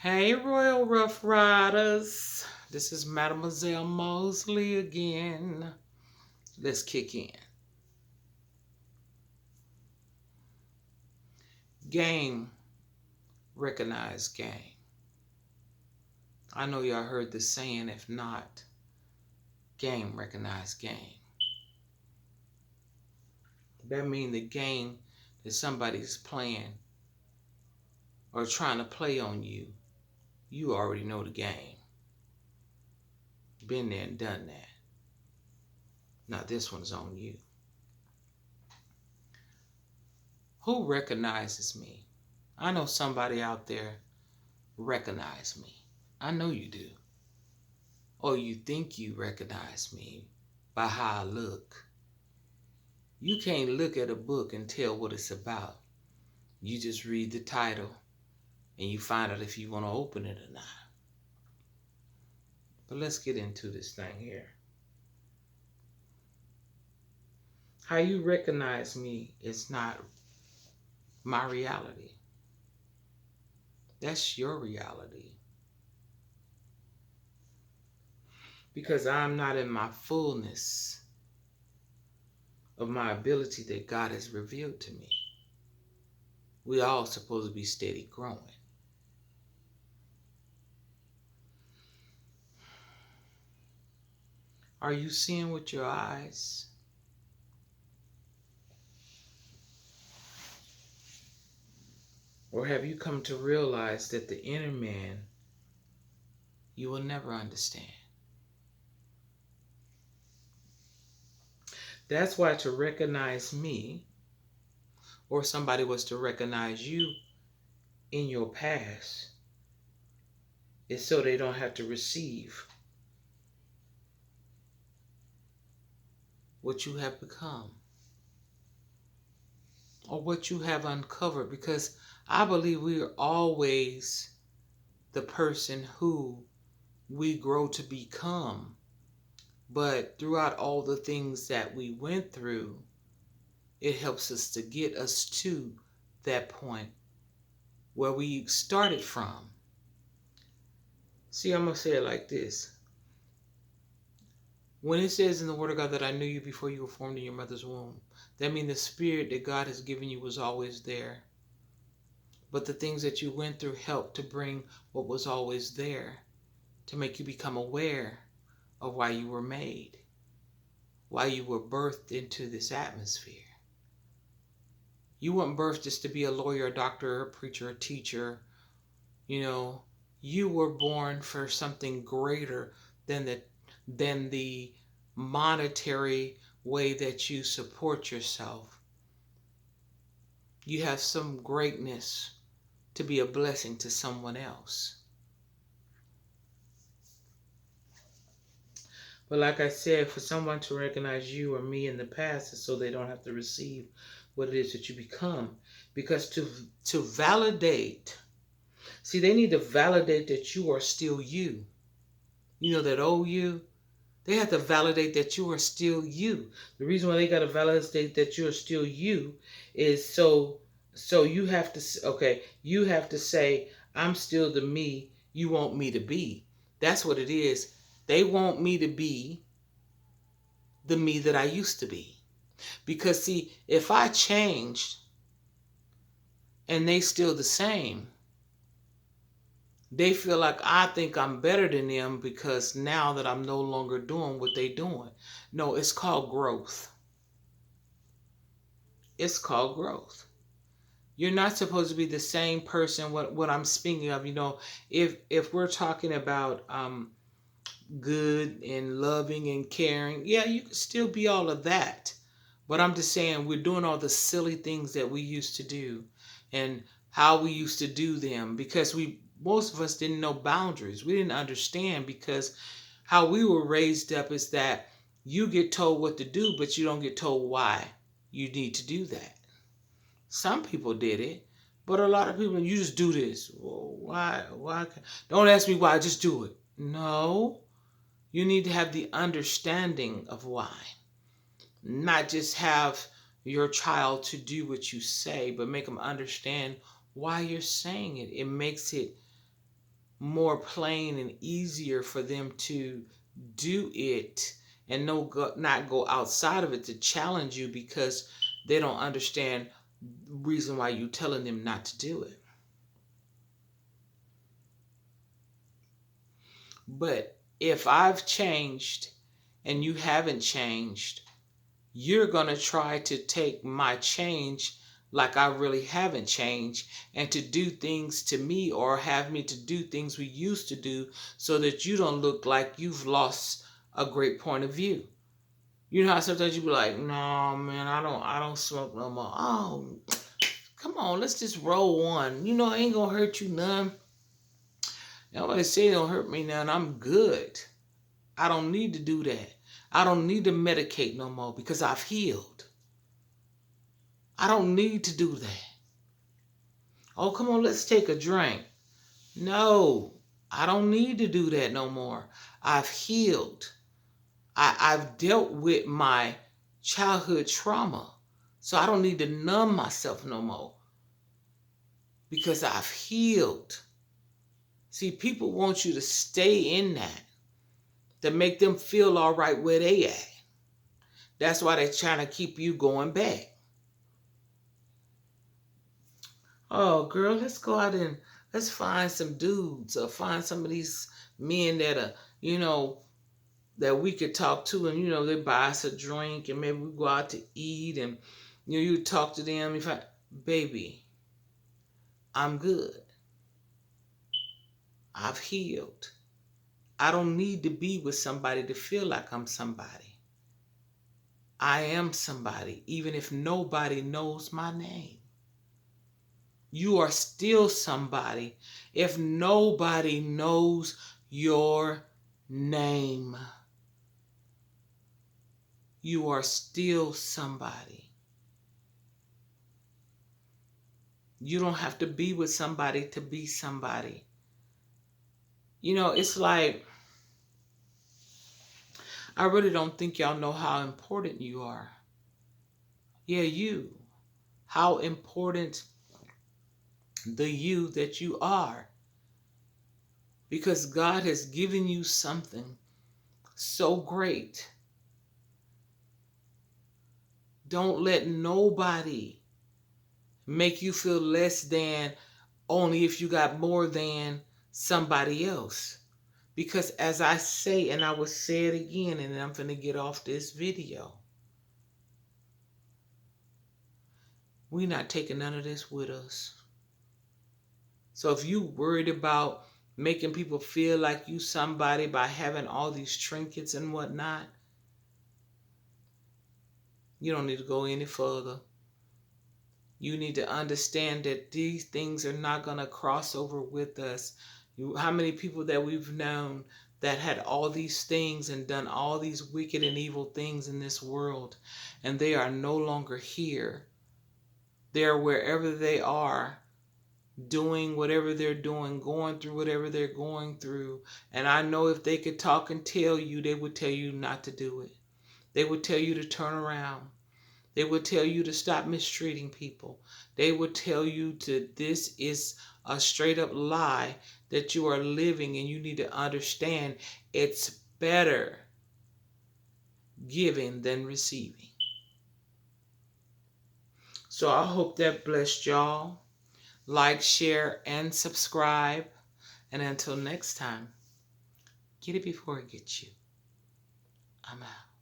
Hey, Royal Rough Riders. This is Mademoiselle Mosley again. Let's kick in. Game, recognize game. I know y'all heard the saying, if not, game, recognize game. That means the game that somebody's playing or trying to play on you, you already know the game. Been there and done that. Now this one's on you. Who recognizes me? I know somebody out there recognize me. I know you do. Or you think you recognize me by how I look. You can't look at a book and tell what it's about. You just read the title and you find out if you want to open it or not. But let's get into this thing here. How you recognize me is not my reality. That's your reality. Because I'm not in my fullness of my ability that God has revealed to me. We all supposed to be steady growing. Are you seeing with your eyes? Or have you come to realize that the inner man you will never understand? That's why to recognize me, or somebody was to recognize you in your past, is so they don't have to receive what you have become or what you have uncovered. Because I believe we are always the person who we grow to become. But throughout all the things that we went through, it helps us to get us to that point where we started from. See, I'm going to say it like this. When it says in the Word of God that I knew you before you were formed in your mother's womb, that means the spirit that God has given you was always there. But the things that you went through helped to bring what was always there, to make you become aware of why you were made, why you were birthed into this atmosphere. You weren't birthed just to be a lawyer, a doctor, a preacher, a teacher. You were born for something greater than the monetary way that you support yourself. You have some greatness to be a blessing to someone else. But like I said, for someone to recognize you or me in the past is so they don't have to receive what it is that you become. Because to validate, see, they need to validate that you are still you. You know that old you? They have to validate that you are still you. The reason why they got to validate that you are still you is so you have to say, I'm still the me you want me to be. That's what it is. They want me to be the me that I used to be. Because see, if I changed and they still the same, they feel like I think I'm better than them because now that I'm no longer doing what they doing. No, it's called growth. It's called growth. You're not supposed to be the same person. What I'm speaking of, if we're talking about good and loving and caring, yeah, you can still be all of that. But I'm just saying we're doing all the silly things that we used to do and how we used to do them because most of us didn't know boundaries. We didn't understand because how we were raised up is that you get told what to do, but you don't get told why you need to do that. Some people did it, but a lot of people, you just do this. Well, why? Don't ask me why, just do it. No, you need to have the understanding of why. Not just have your child to do what you say, but make them understand why you're saying it. It makes it more plain and easier for them to do it and not go outside of it to challenge you because they don't understand the reason why you're telling them not to do it. But if I've changed and you haven't changed, you're going to try to take my change like I really haven't changed and to do things to me or have me to do things we used to do so that you don't look like you've lost a great point of view. You know how sometimes you be like, no man, I don't smoke no more. Oh, come on, let's just roll one. You know, it ain't gonna hurt you none. Nobody say it don't hurt me none. I'm good. I don't need to do that. I don't need to medicate no more because I've healed. I don't need to do that. Oh, come on, let's take a drink. No, I don't need to do that no more. I've healed. I've dealt with my childhood trauma. So I don't need to numb myself no more because I've healed. See, people want you to stay in that to make them feel all right where they at. That's why they're trying to keep you going back. Oh, girl, let's go out and let's find some dudes or find some of these men that are, that we could talk to and, they buy us a drink and maybe we go out to eat and, you talk to them. Baby, I'm good. I've healed. I don't need to be with somebody to feel like I'm somebody. I am somebody, even if nobody knows my name. You are still somebody if nobody knows your name. You are still somebody. You don't have to be with somebody to be somebody. It's like, I really don't think y'all know how important you are. Yeah, you. How important the you that you are. Because God has given you something so great. Don't let nobody make you feel less than only if you got more than somebody else. Because as I say, and I will say it again, and I'm going to get off this video, we're not taking none of this with us. So if you worried about making people feel like you somebody by having all these trinkets and whatnot, you don't need to go any further. You need to understand that these things are not going to cross over with us. How many people that we've known that had all these things and done all these wicked and evil things in this world, and they are no longer here. They're wherever they are, doing whatever they're doing, going through whatever they're going through. And I know if they could talk and tell you, they would tell you not to do it. They would tell you to turn around. They would tell you to stop mistreating people. They would tell you this is a straight up lie that you are living, and you need to understand it's better giving than receiving. So I hope that blessed y'all. Like, share, and subscribe. And until next time, get it before it gets you. I'm out.